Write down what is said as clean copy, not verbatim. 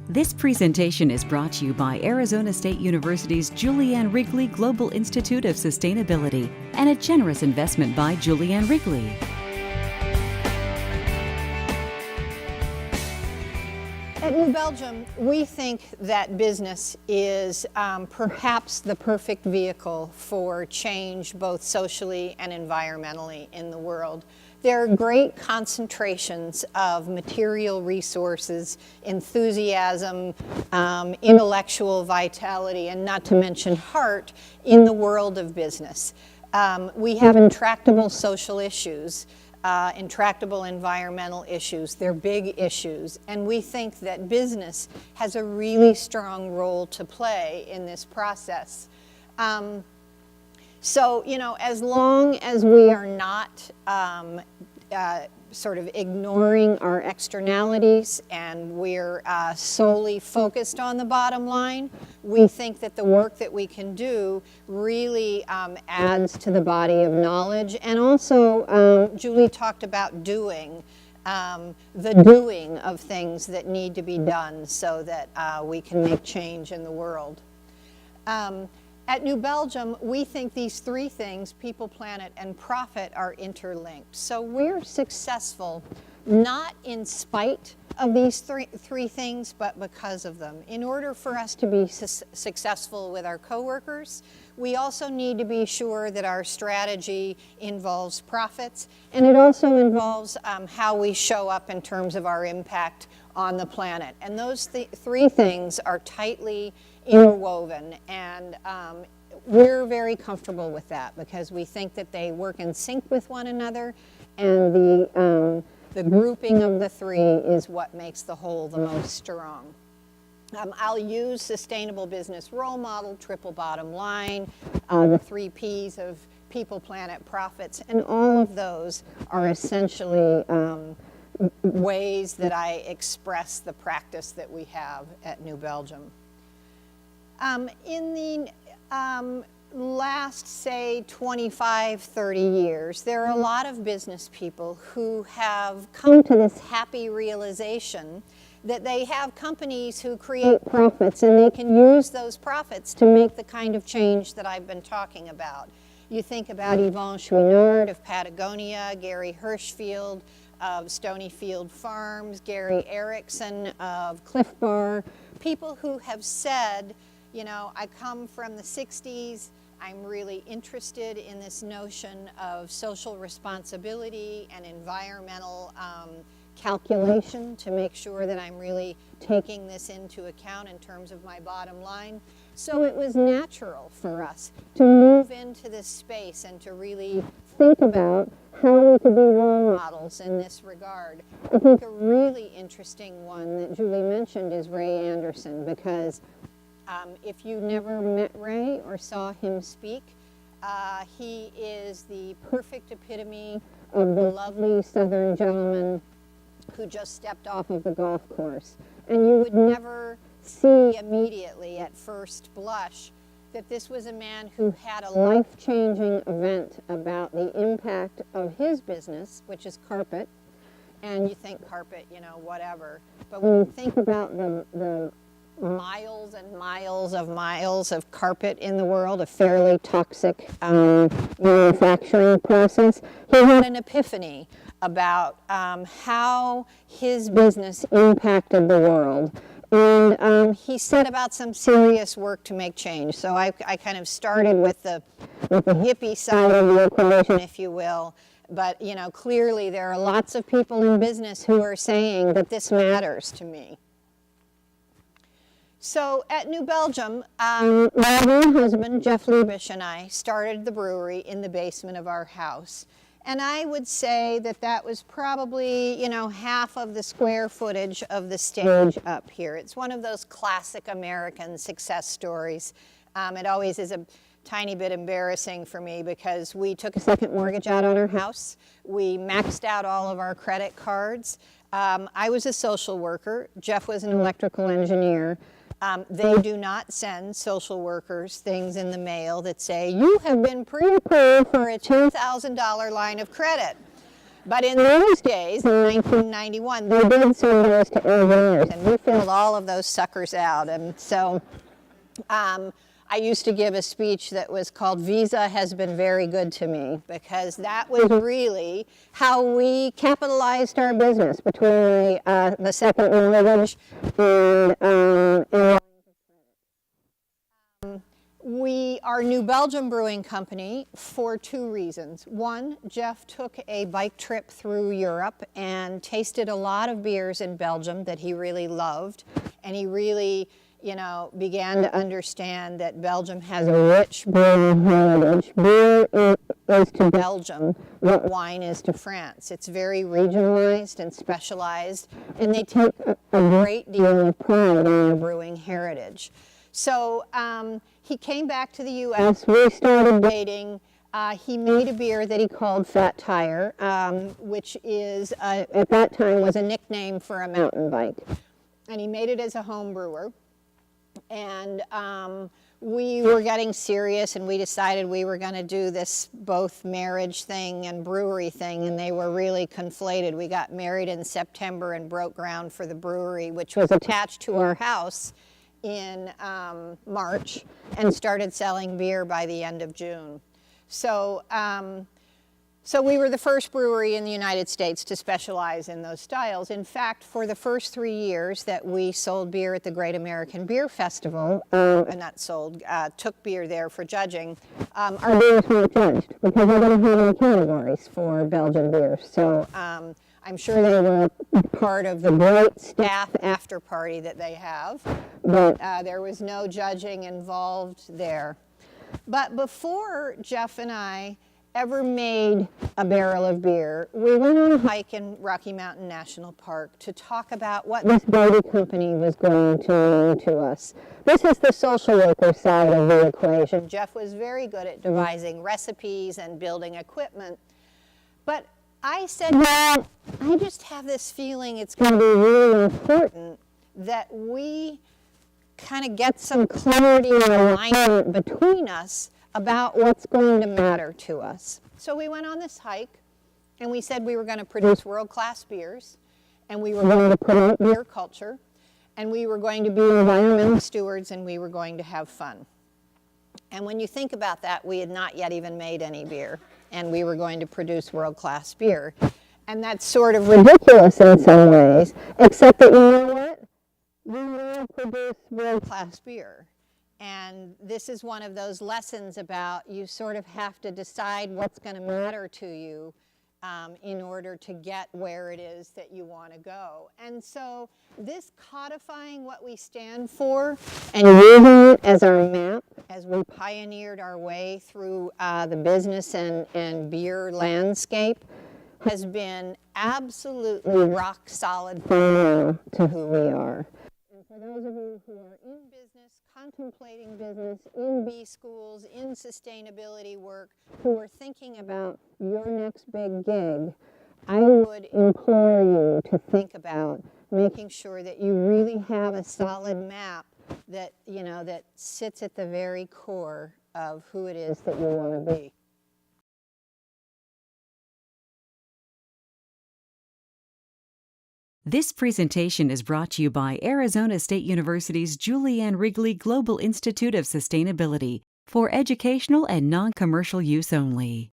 This presentation is brought to you by Arizona State University's Julianne Wrigley Global Institute of Sustainability and a generous investment by Julianne Wrigley. At New Belgium, we think that business is perhaps the perfect vehicle for change both socially and environmentally in the world. There are great concentrations of material resources, enthusiasm, intellectual vitality, and not to mention heart in the world of business. We have intractable social issues, intractable environmental issues. They're big issues, and we think that business has a really strong role to play in this process. So, you know, as long as we are not sort of ignoring our externalities and we're solely focused on the bottom line, we think that the work that we can do really adds to the body of knowledge. And also, Julie talked about doing, the doing of things that need to be done so that we can make change in the world. At New Belgium, we think these three things, people, planet, and profit, are interlinked. So we're successful not in spite of these three things, but because of them. In order for us to be successful with our coworkers, we also need to be sure that our strategy involves profits, and it also involves how we show up in terms of our impact on the planet. And those three things are tightly interwoven, and we're very comfortable with that because we think that they work in sync with one another, and the grouping of the three is what makes the whole the most strong. I'll use sustainable business role model, triple bottom line, the 3 Ps of people, planet, profits, and all of those are essentially ways that I express the practice that we have at New Belgium. In the last, say, 25, 30 years, there are a lot of business people who have come to this happy realization that they have companies who create profits, and they can use those profits to make the kind of change that I've been talking about. You think about Yvon Chouinard of Patagonia, Gary Hirschfield of Stonyfield Farms, Gary Erickson of Cliff Bar, people who have said, you know, I come from the 60s, I'm really interested in this notion of social responsibility and environmental calculation to make sure that I'm really taking this into account in terms of my bottom line. So it was natural for us to move into this space and to really think about how we could be role models in this regard. I think a really interesting one that Julie mentioned is Ray Anderson, because if you never met Ray or saw him speak, he is the perfect epitome of the lovely Southern gentleman who just stepped off of the golf course. And you would never see immediately at first blush that this was a man who had a life-changing event about the impact of his business, which is carpet. And you think carpet, you know, whatever. But when you think about the miles and miles of carpet in the world, a fairly toxic manufacturing process, he had an epiphany about how his business impacted the world. And he set about some serious work to make change. So I kind of started with the hippie side of the equation, if you will. But, you know, clearly there are lots of people in business who are saying that this matters to me. So at New Belgium, my dear husband, Jeff Liebisch, and I started the brewery in the basement of our house. And I would say that that was probably, you know, half of the square footage of the stage up here. It's one of those classic American success stories. It always is a tiny bit embarrassing for me because we took a second mortgage out on our house. We maxed out all of our credit cards. I was a social worker. Jeff was an electrical engineer. They do not send social workers things in the mail that say, you have been pre-approved for a $10,000 line of credit. But in those days, in 1991, they did send those to engineers, and we filled all of those suckers out. And so I used to give a speech that was called Visa Has Been Very Good to Me, because that was really how we capitalized our business between the second mortgage and we are New Belgium Brewing Company for two reasons. One, Jeff took a bike trip through Europe and tasted a lot of beers in Belgium that he really loved, and he really, began to understand that Belgium has a rich brewing heritage. Beer is to Belgium what wine is to France. It's very regionalized and specialized, and they take a great deal of pride in their brewing heritage. So he came back to the U.S., we started dating. He made a beer that he called Fat Tire, which is, at that time, was a nickname for a mountain bike. And he made it as a home brewer. And we were getting serious, and we decided we were going to do this both marriage thing and brewery thing, and they were really conflated. We got married in September and broke ground for the brewery, which was attached to our house in March, and started selling beer by the end of June. So we were the first brewery in the United States to specialize in those styles. In fact, for the first 3 years that we sold beer at the Great American Beer Festival, took beer there for judging, our beers weren't judged because they didn't have any categories for Belgian beer. So I'm sure they were part of the great staff after party that they have, but there was no judging involved there. But before Jeff and I ever made a barrel of beer, we went on a hike in Rocky Mountain National Park to talk about what this baby company was going to mean to us. This is the social worker side of the equation. Jeff was very good at devising recipes and building equipment, but I said, well, I just have this feeling it's going to be really important that we kind of get some clarity and alignment between us about what's going to matter to us. So we went on this hike, and we said we were going to produce world-class beers, and we were going to promote beer culture, and we were going to be environmental stewards, and we were going to have fun. And when you think about that, we had not yet even made any beer, and we were going to produce world-class beer. And that's sort of ridiculous in some ways, except that, you know what? We now produce world-class beer. And this is one of those lessons about you sort of have to decide what's going to matter to you in order to get where it is that you want to go. And so this codifying what we stand for and using it as our map as we pioneered our way through the business and beer landscape has been absolutely rock solid fundamental to who we are. And for those of you who are in business, contemplating business, in B schools, in sustainability work, who are thinking about your next big gig, I would implore you to think about making sure that you really have a solid map that, that sits at the very core of who it is that you want to be. This presentation is brought to you by Arizona State University's Julianne Wrigley Global Institute of Sustainability for educational and non-commercial use only.